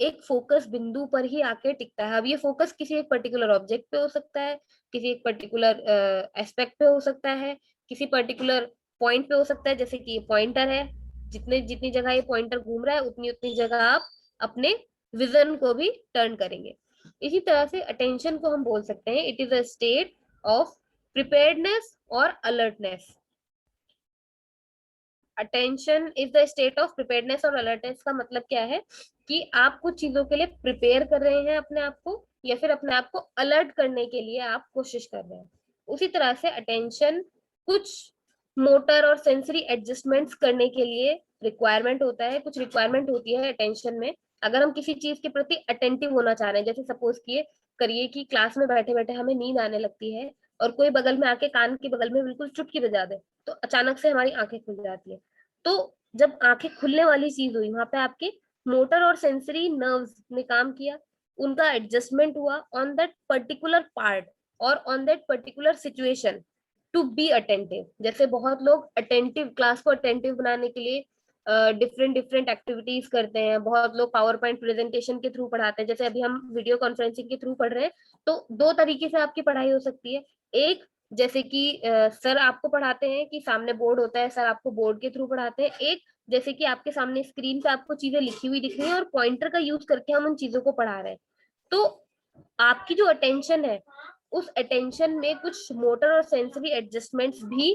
एक फोकस बिंदु पर ही आके टिकता है। अब ये फोकस किसी एक पर्टिकुलर ऑब्जेक्ट पे हो सकता है, किसी एक पर्टिकुलर एस्पेक्ट पे हो सकता है, किसी पर्टिकुलर पॉइंट पे हो सकता है। जैसे कि ये पॉइंटर है, जितने जितनी जगह ये पॉइंटर घूम रहा है उतनी उतनी जगह आप अपने विजन को भी टर्न करेंगे। इसी तरह से अटेंशन को हम बोल सकते हैं it is a state of preparedness और alertness. Attention is the state of preparedness और अलर्टनेस का मतलब क्या है कि आप कुछ चीजों के लिए प्रिपेयर कर रहे हैं अपने आप को, या फिर अपने आप को अलर्ट करने के लिए आप कोशिश कर रहे हैं। उसी तरह से अटेंशन कुछ मोटर और सेंसरी एडजस्टमेंट्स करने के लिए रिक्वायरमेंट होता है, कुछ रिक्वायरमेंट होती है अटेंशन में। अगर हम किसी चीज के प्रति अटेंटिव होना चाह रहे हैं, जैसे सपोज किए करिए कि क्लास में बैठे बैठे हमें नींद आने लगती है और कोई बगल में आके कान के बगल में बिल्कुल चुटकी बजा दे, तो अचानक से हमारी आंखें खुल जाती है। तो जब आंखें खुलने वाली चीज हुई वहां पे आपके मोटर और सेंसरी नर्व्स ने काम किया, उनका एडजस्टमेंट हुआ ऑन दैट पर्टिकुलर पार्ट और on that particular situation to be attentive. जैसे बहुत लोग अटेंटिव क्लास को अटेंटिव बनाने के लिए डिफरेंट डिफरेंट एक्टिविटीज करते हैं। बहुत लोग पावर पॉइंट प्रेजेंटेशन के थ्रू पढ़ाते हैं, जैसे अभी हम वीडियो कॉन्फ्रेंसिंग के थ्रू पढ़ रहे हैं। तो दो तरीके से आपकी पढ़ाई हो सकती है। एक, जैसे कि सर आपको पढ़ाते हैं कि सामने बोर्ड होता है, सर आपको बोर्ड के थ्रू पढ़ाते हैं। एक, जैसे कि आपके सामने स्क्रीन पे आपको चीजें लिखी हुई दिख रही है और पॉइंटर का यूज करके हम उन चीजों को पढ़ा रहे हैं। तो आपकी जो अटेंशन है, उस अटेंशन में कुछ मोटर और सेंसरी एडजस्टमेंट्स भी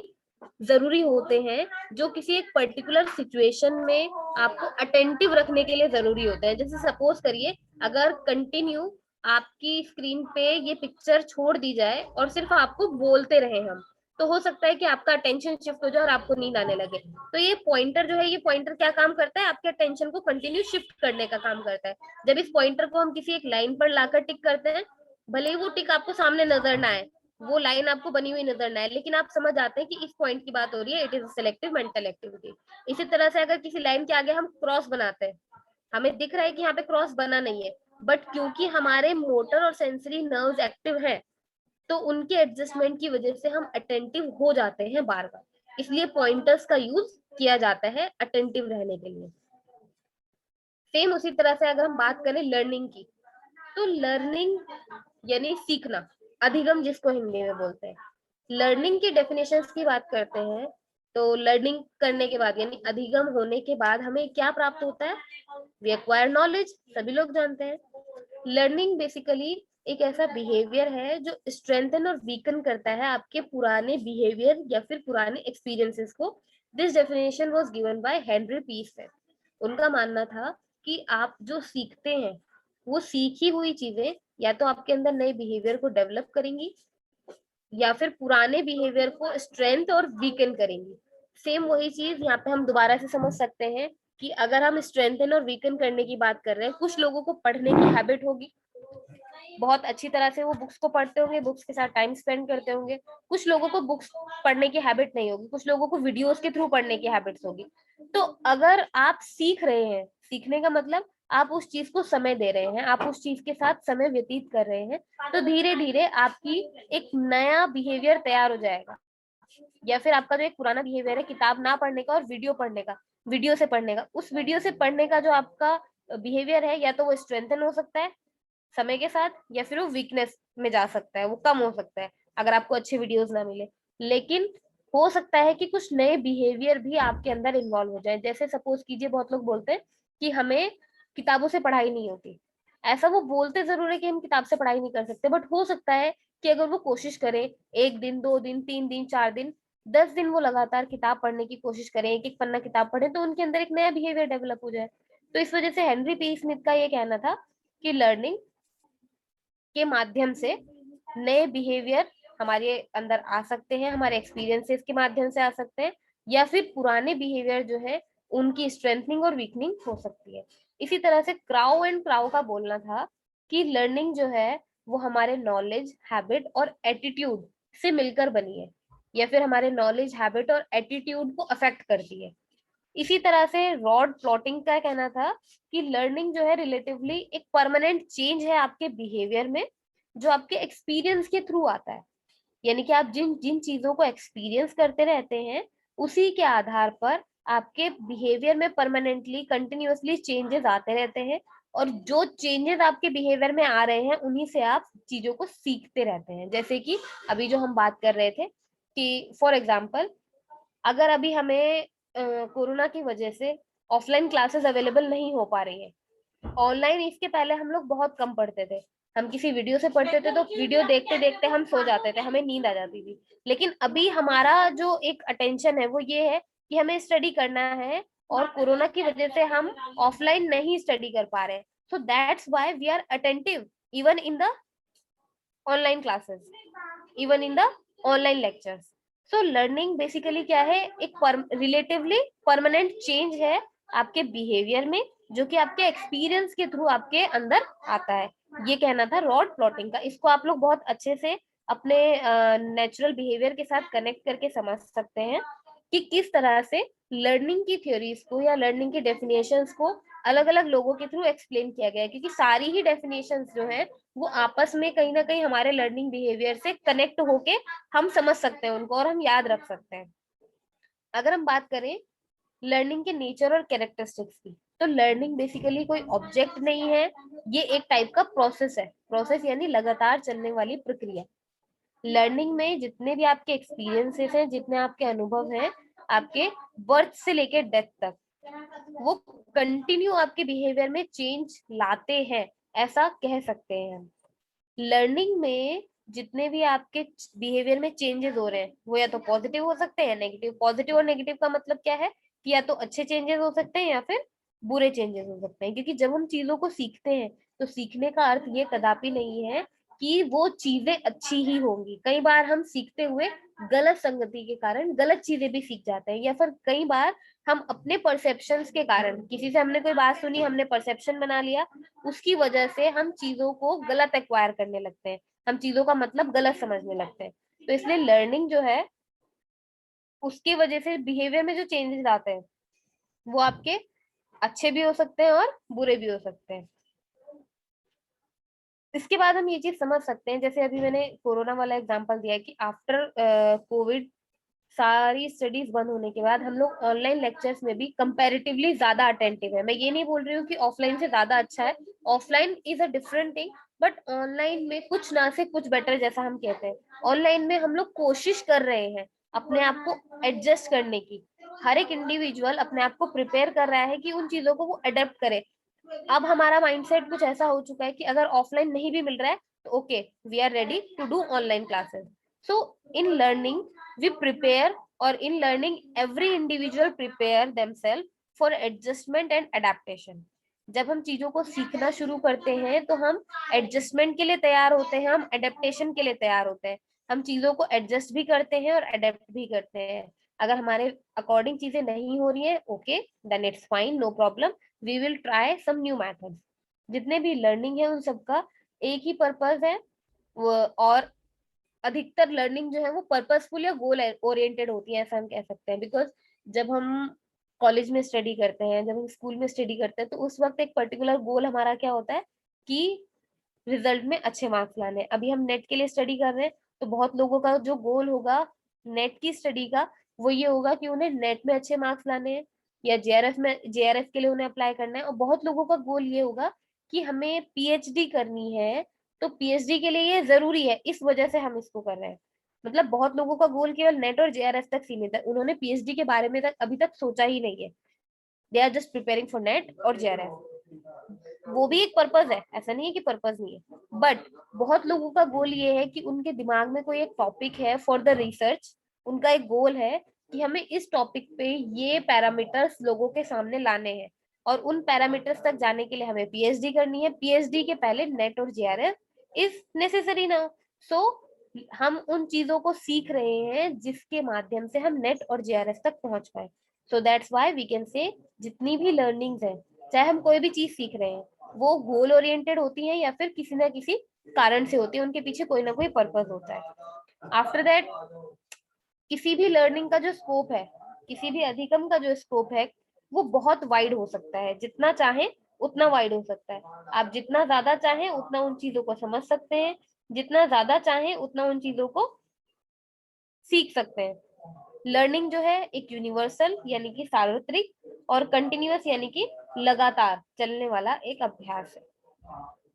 जरूरी होते हैं, जो किसी एक पर्टिकुलर सिचुएशन में आपको अटेंटिव रखने के लिए जरूरी होते हैं। जैसे सपोज करिए, अगर कंटिन्यू आपकी स्क्रीन पे ये पिक्चर छोड़ दी जाए और सिर्फ आपको बोलते रहे हम, तो हो सकता है कि आपका अटेंशन शिफ्ट हो जाए और आपको नींद आने लगे। तो ये पॉइंटर जो है, ये पॉइंटर क्या काम करता है, आपके अटेंशन को कंटिन्यू शिफ्ट करने का काम करता है। जब इस पॉइंटर को हम किसी एक लाइन पर लाकर टिक करते हैं, भले ही वो टिक आपको सामने नजर ना आए, वो लाइन आपको बनी हुई नजर ना आए, लेकिन आप समझ जाते हैं कि इस पॉइंट की बात हो रही है, it is selective mental activity. इसी तरह से अगर किसी लाइन के आगे हम क्रॉस बनाते हैं, हमें दिख रहा है कि यहाँ पे क्रॉस बना नहीं है, बट क्योंकि हमारे मोटर और सेंसरी नर्व्स एक्टिव हैं, तो उनके एडजस्टमेंट की वजह से हम अटेंटिव हो जाते हैं बार बार। इसलिए पॉइंटर्स का यूज किया जाता है अटेंटिव रहने के लिए। सेम उसी तरह से अगर हम बात करें लर्निंग की, तो लर्निंग यानी सीखना, अधिगम जिसको हिंदी में बोलते हैं। लर्निंग की डेफिनेशंस की बात करते हैं, तो लर्निंग करने के बाद यानी अधिगम होने के बाद हमें क्या प्राप्त होता है, वी एक्वायर नॉलेज, सभी लोग जानते हैं। लर्निंग बेसिकली एक ऐसा बिहेवियर है जो स्ट्रेंथन और वीकन करता है आपके पुराने बिहेवियर या फिर पुराने एक्सपीरियंसेस को। This definition was given by Henry Peace. उनका मानना था कि आप जो सीखते हैं, वो सीखी हुई चीजें या तो आपके अंदर नए बिहेवियर को डेवलप करेंगी, या फिर पुराने बिहेवियर को स्ट्रेंथ और वीकन करेंगी। सेम वही चीज यहाँ पे हम दोबारा से समझ सकते हैं कि अगर हम स्ट्रेंथन और वीकन करने की बात कर रहे हैं, कुछ लोगों को पढ़ने की हैबिट होगी, बहुत अच्छी तरह से वो बुक्स को पढ़ते होंगे, बुक्स के साथ टाइम स्पेंड करते होंगे। कुछ लोगों को बुक्स पढ़ने की हैबिट नहीं होगी, कुछ लोगों को वीडियोस के थ्रू पढ़ने की हैबिट्स होगी। तो अगर आप सीख रहे हैं, सीखने का मतलब आप उस चीज को समय दे रहे हैं, आप उस चीज के साथ समय व्यतीत कर रहे हैं, तो धीरे धीरे आपकी एक नया बिहेवियर तैयार हो जाएगा। या फिर आपका जो एक पुराना बिहेवियर है किताब ना पढ़ने का और वीडियो पढ़ने का, वीडियो से पढ़ने का, उस वीडियो से पढ़ने का जो आपका बिहेवियर है, या तो वो स्ट्रेंथन हो सकता है समय के साथ, या फिर वो वीकनेस में जा सकता है, वो कम हो सकता है अगर आपको अच्छे वीडियोस ना मिले। लेकिन हो सकता है कि कुछ नए बिहेवियर भी आपके अंदर इन्वॉल्व हो जाए। जैसे सपोज कीजिए, बहुत लोग बोलते हैं कि हमें किताबों से पढ़ाई नहीं होती। ऐसा वो बोलते जरूर है कि हम किताब से पढ़ाई नहीं कर सकते, बट हो सकता है कि अगर वो कोशिश करें, 1 दिन 2 दिन 3 दिन 4 दिन 10 दिन वो लगातार किताब पढ़ने की कोशिश करें, एक एक पन्ना किताब पढ़े, तो उनके अंदर एक नया बिहेवियर डेवलप हो जाए। तो इस वजह से हेनरी पी स्मिथ का ये कहना था कि लर्निंग के माध्यम से नए बिहेवियर हमारे अंदर आ सकते हैं, हमारे एक्सपीरियंसेस के माध्यम से आ सकते हैं, या फिर पुराने बिहेवियर जो है उनकी स्ट्रेंथनिंग और वीकनिंग हो सकती है। इसी तरह से क्राउ एंड क्राउ का बोलना था कि लर्निंग जो है वो हमारे नॉलेज, हैबिट और एटीट्यूड से मिलकर बनी है, या फिर हमारे नॉलेज, हैबिट और एटीट्यूड को अफेक्ट करती है। इसी तरह से रॉड प्लॉटिंग का कहना था कि लर्निंग जो है रिलेटिवली एक परमानेंट चेंज है आपके बिहेवियर में, जो आपके एक्सपीरियंस के थ्रू आता है। यानी कि आप जिन जिन चीजों को एक्सपीरियंस करते रहते हैं, उसी के आधार पर आपके बिहेवियर में परमानेंटली कंटिन्यूअसली चेंजेस आते रहते हैं। और जो चेंजेस आपके बिहेवियर में आ रहे हैं, उन्हीं से आप चीजों को सीखते रहते हैं। जैसे कि अभी जो हम बात कर रहे थे कि फॉर एग्जाम्पल, अगर अभी हमें कोरोना की वजह से ऑफलाइन क्लासेस अवेलेबल नहीं हो पा रही है, ऑनलाइन इसके पहले हम लोग बहुत कम पढ़ते थे। हम किसी वीडियो से पढ़ते थे तो वीडियो देखते देखते हम सो जाते थे, हमें नींद आ जाती थी। लेकिन अभी हमारा जो एक अटेंशन है वो ये है कि हमें स्टडी करना है, और कोरोना की वजह से हम ऑफलाइन नहीं स्टडी कर पा रहे हैं। So that's why we are attentive even in the online classes, even in the online lectures. So learning basically क्या है, एक रिलेटिवली परमानेंट चेंज है आपके बिहेवियर में, जो कि आपके एक्सपीरियंस के थ्रू आपके अंदर आता है। ये कहना था रॉड प्लॉटिंग का। इसको आप लोग बहुत अच्छे से अपने नेचुरल बिहेवियर के साथ कनेक्ट करके समझ सकते हैं कि किस तरह से लर्निंग की थ्योरीज को या लर्निंग की डेफिनेशंस को अलग अलग लोगों के थ्रू एक्सप्लेन किया गया है, क्योंकि सारी ही डेफिनेशंस जो है वो आपस में कहीं ना कहीं हमारे लर्निंग बिहेवियर से कनेक्ट होके हम समझ सकते हैं उनको, और हम याद रख सकते हैं। अगर हम बात करें लर्निंग के नेचर और कैरेक्टरिस्टिक्स की। तो लर्निंग बेसिकली कोई ऑब्जेक्ट नहीं है, ये एक टाइप का प्रोसेस है। प्रोसेस यानी लगातार चलने वाली प्रक्रिया। लर्निंग में जितने भी आपके एक्सपीरियंसेस हैं, जितने आपके अनुभव हैं, आपके बर्थ से लेकर डेथ तक, वो कंटिन्यू आपके बिहेवियर में चेंज लाते हैं, ऐसा कह सकते हैं हम। लर्निंग में जितने भी आपके बिहेवियर में चेंजेस हो रहे हैं, वो या तो पॉजिटिव हो सकते हैं, नेगेटिव। पॉजिटिव और नेगेटिव का मतलब क्या है कि या तो अच्छे चेंजेस हो सकते हैं या फिर बुरे चेंजेस हो सकते हैं। क्योंकि जब हम चीजों को सीखते हैं तो सीखने का अर्थ ये कदापि नहीं है कि वो चीजें अच्छी ही होंगी। कई बार हम सीखते हुए गलत संगति के कारण गलत चीजें भी सीख जाते हैं, या फिर कई बार हम अपने परसेप्शंस के कारण, किसी से हमने कोई बात सुनी, हमने परसेप्शन बना लिया, उसकी वजह से हम चीजों को गलत एक्वायर करने लगते हैं, हम चीजों का मतलब गलत समझने लगते हैं। तो इसलिए लर्निंग जो है, उसकी वजह से बिहेवियर में जो चेंजेस आते हैं वो आपके अच्छे भी हो सकते हैं और बुरे भी हो सकते हैं। इसके बाद हम ये चीज समझ सकते हैं, जैसे अभी मैंने कोरोना वाला एग्जांपल दिया कि आफ्टर कोविड सारी स्टडीज बंद होने के बाद हम लोग ऑनलाइन लेक्चर्स में भी कंपैरेटिवली ज्यादा अटेंटिव है। मैं ये नहीं बोल रही हूँ कि ऑफलाइन से ज्यादा अच्छा है, offline is a different thing, but online में कुछ ना से कुछ बेटर, जैसा हम कहते हैं। ऑनलाइन में हम लोग कोशिश कर रहे हैं अपने आप को एडजस्ट करने की। हर एक इंडिविजुअल अपने आप को प्रिपेयर कर रहा है कि उन चीजों को वो अडेप्ट करे। अब हमारा माइंडसेट कुछ ऐसा हो चुका है कि अगर ऑफलाइन नहीं भी मिल रहा है तो okay, we are ready to do online classes. So in learning we prepare, और in learning every individual prepare themselves for adjustment and adaptation. जब हम चीजों को सीखना शुरू करते हैं तो हम एडजस्टमेंट के लिए तैयार होते हैं, हम अडेप्टेशन के लिए तैयार होते हैं। हम चीजों को एडजस्ट भी करते हैं और अडेप्ट भी करते हैं। अगर हमारे अकॉर्डिंग चीजें नहीं हो रही है, okay, then it's fine, no problem, we will try some new methods. जितने भी लर्निंग है उन सबका एक ही पर्पस है, और अधिकतर लर्निंग जो है वो पर्पसफुल या गोल ओरिएंटेड होती है, ऐसा हम कह सकते हैं। बिकॉज जब हम कॉलेज में स्टडी करते हैं, जब हम स्कूल में स्टडी करते हैं, तो उस वक्त एक पर्टिकुलर गोल हमारा क्या होता है कि रिजल्ट में अच्छे मार्क्स लाने। अभी हम नेट के लिए स्टडी कर रहे हैं, तो बहुत लोगों का जो गोल होगा नेट की स्टडी का, वो ये होगा कि उन्हें नेट में अच्छे मार्क्स लाने हैं, या जेआरएफ में, जेआरएफ के लिए उन्हें अप्लाई करना है। और बहुत लोगों का गोल ये होगा कि हमें पीएचडी करनी है, तो पीएचडी के लिए ये जरूरी है, इस वजह से हम इसको कर रहे हैं। मतलब बहुत लोगों का गोल केवल नेट और जेआरएफ तक सीमित है, उन्होंने पीएचडी के बारे में तक अभी तक सोचा ही नहीं है। They are just preparing for NET और जेआरएफ। वो भी एक पर्पज है, ऐसा नहीं है कि पर्पज नहीं है, बट बहुत लोगों का गोल ये है कि उनके दिमाग में कोई एक टॉपिक है फॉर द रिसर्च। उनका एक गोल है कि हमें इस टॉपिक पे ये पैरामीटर्स लोगों के सामने लाने हैं, और उन पैरामीटर्स तक जाने के लिए हमें पीएचडी करनी है। पीएचडी के पहले नेट और जेआरएफ इज नेसेसरी नाउ। सो हम उन चीजों को सीख रहे हैं जिसके माध्यम से हम नेट और जेआरएफ तक पहुंच पाए। So that's why we can say जितनी भी लर्निंग्स है, चाहे हम कोई भी चीज सीख रहे हैं, वो गोल ओरिएंटेड होती है या फिर किसी ना किसी कारण से होती है, उनके पीछे कोई ना कोई पर्पस होता है। आफ्टर दैट, किसी भी लर्निंग का जो स्कोप है, किसी भी अधिगम का जो स्कोप है, वो बहुत वाइड हो सकता है। जितना चाहे उतना वाइड हो सकता है। आप जितना ज्यादा चाहें उतना उन चीजों को समझ सकते हैं, जितना ज्यादा चाहें उतना उन चीजों को सीख सकते हैं। लर्निंग जो है एक यूनिवर्सल यानी कि सार्वत्रिक, और कंटिन्यूअस यानी कि लगातार चलने वाला एक अभ्यास है।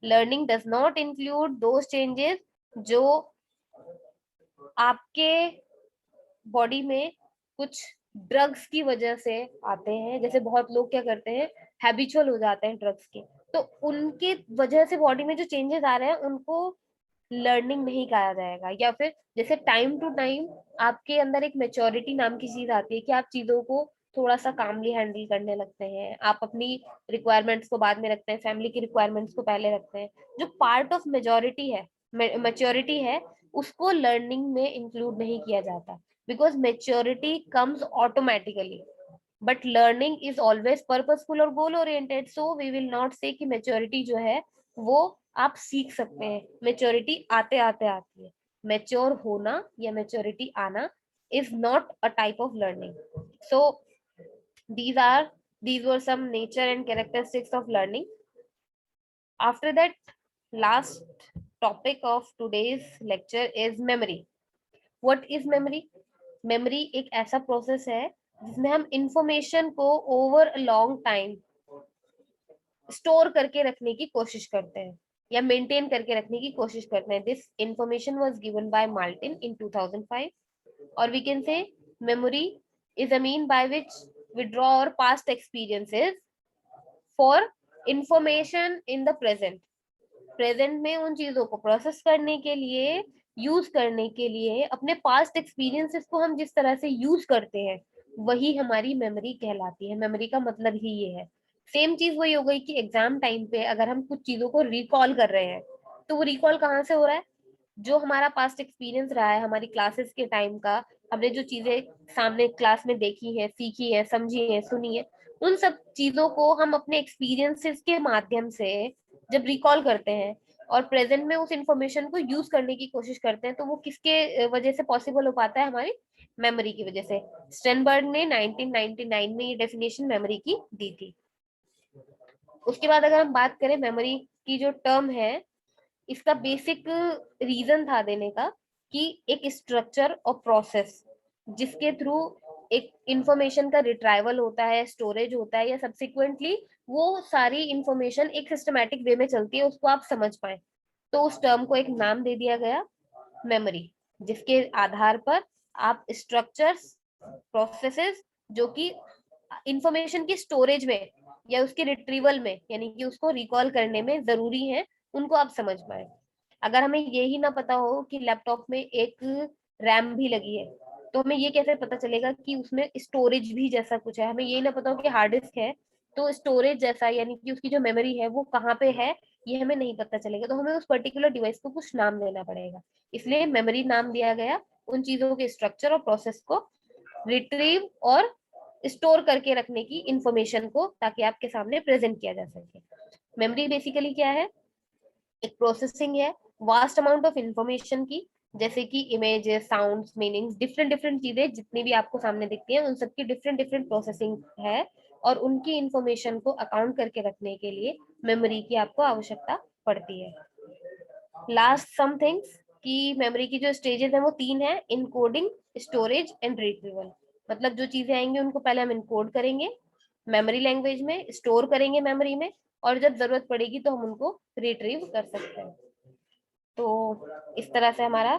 Learning does not include those changes जो आपके बॉडी में कुछ ड्रग्स की वजह से आते हैं। जैसे बहुत लोग क्या करते हैं, हैबिचुअल हो जाते हैं ड्रग्स के, तो उनके वजह से बॉडी में जो चेंजेस आ रहे हैं उनको लर्निंग नहीं कहा जाएगा। या फिर जैसे टाइम टू टाइम आपके अंदर एक मेच्योरिटी नाम की चीज आती है कि आप चीजों को थोड़ा सा कामली हैंडल करने लगते हैं, आप अपनी रिक्वायरमेंट्स को बाद में रखते हैं, फैमिली की रिक्वायरमेंट्स को पहले रखते हैं। जो पार्ट ऑफ मेजोरिटी है, मेच्योरिटी है, उसको लर्निंग में इंक्लूड नहीं किया जाता, because maturity comes automatically. But learning is always purposeful और goal oriented, so we will not say कि मेच्योरिटी जो है वो आप सीख सकते हैं। मेच्योरिटी आते आते आती है। मेच्योर होना या मेच्योरिटी आना is not a type of learning. So these are these were some nature and characteristics of learning. After that, last topic of today's lecture is memory. What is memory? Memory एक ऐसा process है जिसमें हम information को over a long time store करके रखने की कोशिश करते हैं या मेंटेन करके रखने की कोशिश करते हैं. This information was given by Martin in 2005. और we can say memory is a mean by which we draw our past experiences for information in the present. Present में उन चीजों को प्रोसेस करने के लिए, यूज करने के लिए अपने पास्ट एक्सपीरियंसेस को हम जिस तरह से यूज करते हैं वही हमारी मेमोरी कहलाती है. मेमोरी का मतलब ही ये है. सेम चीज वही हो गई कि एग्जाम टाइम पे अगर हम कुछ चीजों को रिकॉल कर रहे हैं तो वो रिकॉल कहाँ से हो रहा है? जो हमारा पास्ट एक्सपीरियंस रहा है, हमारी क्लासेस के टाइम का, हमने जो चीजें सामने क्लास में देखी है, सीखी है, समझी है, सुनी है, उन सब चीजों को हम अपने एक्सपीरियंसेस के माध्यम से जब रिकॉल करते हैं और प्रेजेंट में उस इंफॉर्मेशन को यूज करने की कोशिश करते हैं तो वो किसके वजह से पॉसिबल हो पाता है? हमारी मेमोरी की वजह से. स्टेनबर्ग ने 1999 में ये डेफिनेशन मेमोरी की दी थी. उसके बाद अगर हम बात करें मेमोरी की जो टर्म है, इसका बेसिक रीजन था देने का कि एक स्ट्रक्चर और प्रोसेस जिसके थ्रू एक इंफॉर्मेशन का रिट्राइवल होता है, स्टोरेज होता है या सब्सिक्वेंटली वो सारी इंफॉर्मेशन एक सिस्टमैटिक वे में चलती है, उसको आप समझ पाए. तो उस टर्म को एक नाम दे दिया गया मेमोरी, जिसके आधार पर आप स्ट्रक्चर्स, प्रोसेसेस जो कि इंफॉर्मेशन की स्टोरेज में या उसके रिट्रीवल में यानी कि उसको रिकॉल करने में जरूरी है, उनको आप समझ पाए. अगर हमें ये ही ना पता हो कि लैपटॉप में एक रैम भी लगी है तो हमें ये कैसे पता चलेगा कि उसमें स्टोरेज भी जैसा कुछ है? हमें ये ना पता हो कि हार्ड डिस्क है तो स्टोरेज जैसा यानी कि उसकी जो मेमोरी है वो कहाँ पे है, ये हमें नहीं पता चलेगा. तो हमें उस पर्टिकुलर डिवाइस को कुछ नाम देना पड़ेगा. इसलिए मेमोरी नाम दिया गया उन चीजों के स्ट्रक्चर और प्रोसेस को रिट्रीव और स्टोर करके रखने की इंफॉर्मेशन को, ताकि आपके सामने प्रेजेंट किया जा सके. मेमोरी बेसिकली क्या है? एक प्रोसेसिंग है वास्ट अमाउंट ऑफ इंफॉर्मेशन की, जैसे कि images, sounds, meanings, different different चीजें जितनी भी आपको सामने दिखती हैं उन सबकी डिफरेंट डिफरेंट प्रोसेसिंग है. और उनकी इंफॉर्मेशन को अकाउंट करके रखने के लिए मेमोरी की आपको आवश्यकता पड़ती है. लास्ट सम थिंग्स कि मेमोरी की जो स्टेजेस है वो 3 है: इनकोडिंग, स्टोरेज एंड रिट्रीवल. मतलब जो चीजें आएंगी उनको पहले हम इनकोड करेंगे मेमोरी लैंग्वेज में, स्टोर करेंगे मेमोरी में, और जब जरूरत पड़ेगी तो हम उनको रिट्रीव कर सकते हैं. तो इस तरह से हमारा